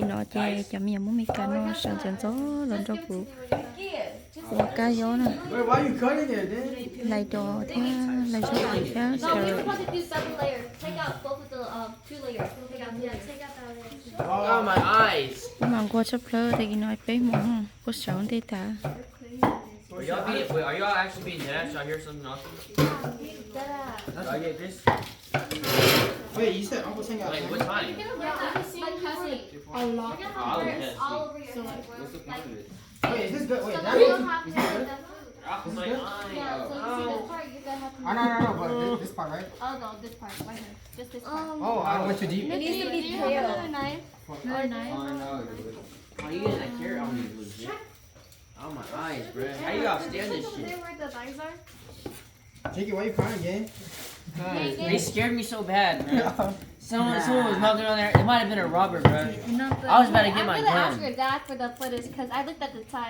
thì nó chơi chấm nhà muốn mấy cái nó sang chân gió lần cho cụ của cá gió nè Wait, why you cutting it, then? lại đồ theo lại cho cái cá No, we rồi just want to do double layer. Take out both of the two layers. Take out that layer. Oh, my eyes. nhưng mà qua chấp lơ thì nói bé mỏng có sống thế ta Are y'all actually being dead ass? Y'all hear something awesome? Do I get this? Wait, you said Uncle Sam got Like, what time? A lot. All of this. All over your head. What's the point of it? Wait, is this good? Wait, So that then you'll is have this to good? Ah, my Yeah, eye. so you see this part, you're gonna have to No, but this part, right? Oh no, this part, right here. Just this part. Oh, I went too deep. It needs to be clear. Another knife. Another knife. Oh, you getting that carrot on me, legit. Oh, my eyes, bro. How you all stand this shit? Where the knives are? Jakey, why you crying again? They scared me so bad, bro. Someone was knocking on there. It might have been a robber, bro. I was about to get my I'm gonna ask gun. your dad for the footage because I looked at the time.